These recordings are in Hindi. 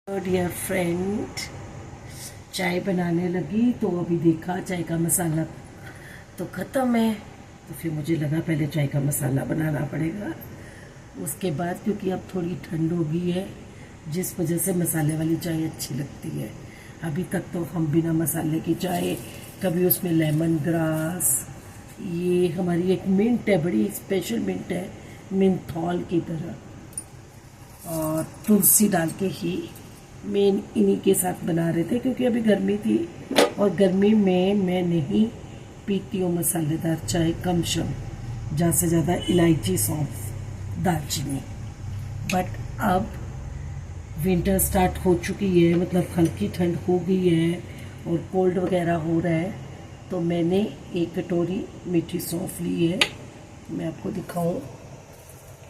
डियर फ्रेंड, चाय बनाने लगी तो अभी देखा चाय का मसाला तो ख़त्म है। तो फिर मुझे लगा पहले चाय का मसाला बनाना पड़ेगा। उसके बाद क्योंकि अब थोड़ी ठंड हो गई है, जिस वजह से मसाले वाली चाय अच्छी लगती है। अभी तक तो हम बिना मसाले की चाय, कभी उसमें लेमन ग्रास, ये हमारी एक मिंट है, बड़ी स्पेशल मिंट है, मिंथॉल की तरह, और तुलसी डाल के ही मेन इन्हीं के साथ बना रहे थे क्योंकि अभी गर्मी थी और गर्मी में मैं नहीं पीती हूँ मसालेदार चाय, कम शम, ज़्यादा से ज़्यादा इलायची, सौंफ, दालचीनी। बट अब विंटर स्टार्ट हो चुकी है, मतलब हल्की ठंड हो गई है और कोल्ड वगैरह हो रहा है, तो मैंने एक कटोरी मीठी सौंफ ली है, मैं आपको दिखाऊं।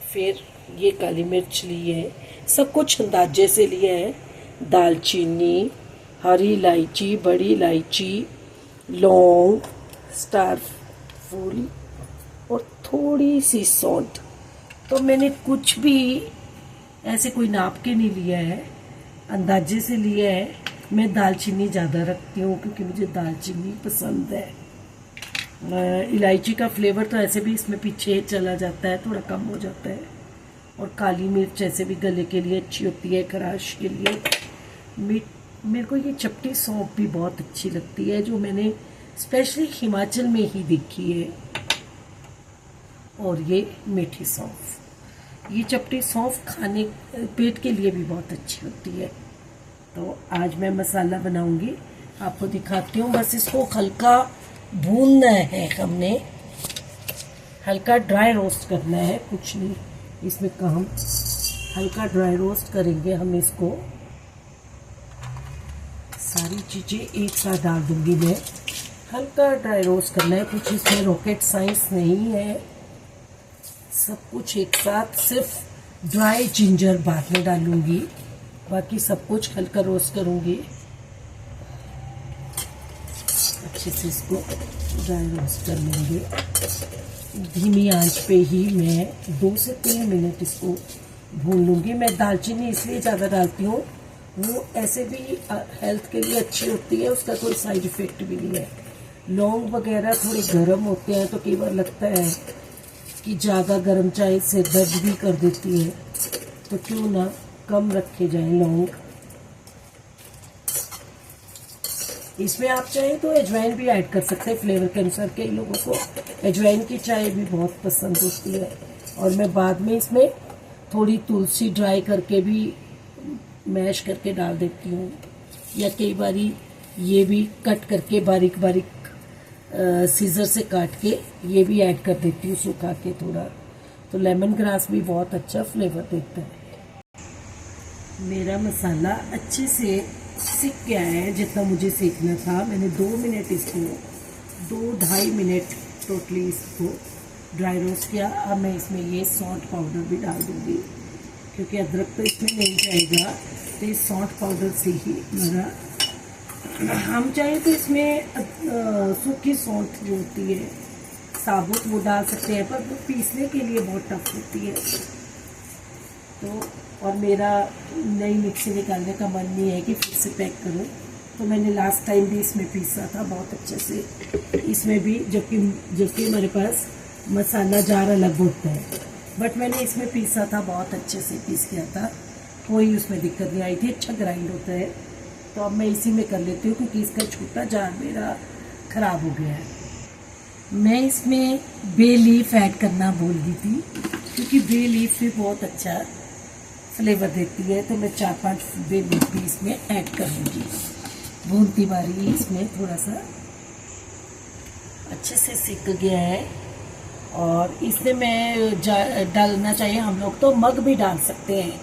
फिर ये काली मिर्च ली है, सब कुछ अंदाजे से लिया है। दालचीनी, हरी इलायची, बड़ी इलायची, लौंग, स्टार फूल और थोड़ी सी सौंठ। तो मैंने कुछ भी ऐसे कोई नाप के नहीं लिया है, अंदाजे से लिया है। मैं दालचीनी ज़्यादा रखती हूँ क्योंकि मुझे दालचीनी पसंद है। इलायची का फ्लेवर तो ऐसे भी इसमें पीछे चला जाता है, थोड़ा कम हो जाता है। और काली मिर्च ऐसे भी गले के लिए अच्छी होती है, खराश के लिए। मेरे को ये चपटी सौंफ भी बहुत अच्छी लगती है, जो मैंने स्पेशली हिमाचल में ही देखी है। और ये मीठी सौंफ, ये चपटी सौंफ खाने, पेट के लिए भी बहुत अच्छी होती है। तो आज मैं मसाला बनाऊंगी, आपको दिखाती हूँ। बस इसको हल्का भूनना है, हमने हल्का ड्राई रोस्ट करना है, कुछ नहीं इसमें काम। हल्का ड्राई रोस्ट करेंगे हम इसको। सारी चीज़ें एक साथ डाल दूंगी मैं, हल्का ड्राई रोस्ट करना है, कुछ इसमें रॉकेट साइंस नहीं है, सब कुछ एक साथ। सिर्फ ड्राई जिंजर बाद में डालूंगी, बाकी सब कुछ हल्का रोस्ट करूंगी। अच्छे से इसको ड्राई रोस्ट कर लेंगे। धीमी आंच पे ही मैं 2 से 3 मिनट इसको भून लूँगी। मैं दालचीनी इसलिए ज़्यादा डालती हूँ, वो ऐसे भी हेल्थ के लिए अच्छी होती है, उसका कोई साइड इफ़ेक्ट भी नहीं है। लौंग वगैरह थोड़े गर्म होते हैं तो कई बार लगता है कि ज़्यादा गर्म चाय से दर्द भी कर देती है, तो क्यों ना कम रखे जाए लौंग। इसमें आप चाहें तो अजवाइन भी ऐड कर सकते हैं फ्लेवर के अनुसार। कई लोगों को अजवाइन की चाय भी बहुत पसंद होती है। और मैं बाद में इसमें थोड़ी तुलसी ड्राई करके भी मैश करके डाल देती हूँ, या कई बारी ये भी कट करके बारीक बारीक सीजर से काट के ये भी ऐड कर देती हूँ सुखा के थोड़ा। तो लेमन ग्रास भी बहुत अच्छा फ्लेवर देता है। मेरा मसाला अच्छे से सीख गया है, जितना मुझे सीखना था। मैंने 2 मिनट इसको, 2-2.5 मिनट टोटली इसको ड्राई रोस्ट किया। अब मैं इसमें ये सौंठ पाउडर भी डाल दूँगी क्योंकि अदरक तो इसमें नहीं जाएगा, तो इस सौंठ पाउडर से ही मेरा, हम चाहें तो इसमें सूखी सौंठ जो होती है साबुत, वो डाल सकते हैं, पर वो पीसने के लिए बहुत टफ होती है। तो और मेरा नई मिक्सी निकालने का मन नहीं है कि फिर से पैक करूं, तो मैंने लास्ट टाइम भी इसमें पीसा था बहुत अच्छे से। इसमें भी जबकि मेरे पास मसाला जार अलग होता है, बट मैंने इसमें पीसा था, बहुत अच्छे से पीस किया था, कोई उसमें दिक्कत नहीं आई थी, अच्छा ग्राइंड होता है। तो अब मैं इसी में कर लेती हूँ क्योंकि इसका छोटा जार मेरा ख़राब हो गया है। मैं इसमें बे लीफ ऐड करना भूल गई थी क्योंकि बे लीफ भी बहुत अच्छा फ्लेवर देती है, तो मैं 4-5 बे लीफ भी इसमें ऐड कर लूँगी। भूनती बारी इसमें थोड़ा सा अच्छे से सिक गया है। और इसमें मैं डालना चाहिए, हम लोग तो मग भी डाल सकते हैं,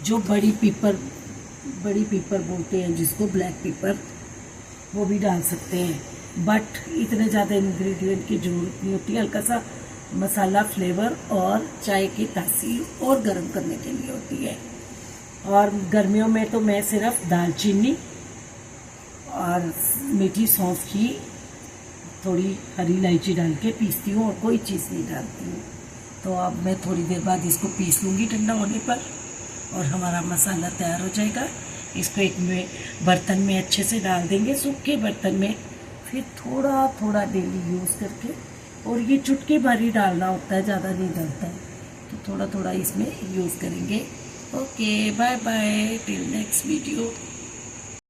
जो बड़ी पीपर बोलते हैं जिसको, ब्लैक पीपर, वो भी डाल सकते हैं। बट इतने ज़्यादा इंग्रेडिएंट की ज़रूरत नहीं होती है। हल्का सा मसाला फ्लेवर और चाय की तासीर और गर्म करने के लिए होती है। और गर्मियों में तो मैं सिर्फ दालचीनी और मीठी सौंफ की थोड़ी हरी इलायची डाल के पीसती हूँ और कोई चीज़ नहीं डालती हूँ। तो अब मैं थोड़ी देर बाद इसको पीस लूँगी ठंडा होने पर, और हमारा मसाला तैयार हो जाएगा। इसको एक में बर्तन में अच्छे से डाल देंगे, सूखे बर्तन में। फिर थोड़ा थोड़ा डेली यूज़ करके, और ये चुटकी भर ही डालना होता है, ज़्यादा नहीं डालता है, तो थोड़ा थोड़ा इसमें यूज़ करेंगे। Okay, bye bye, till next video.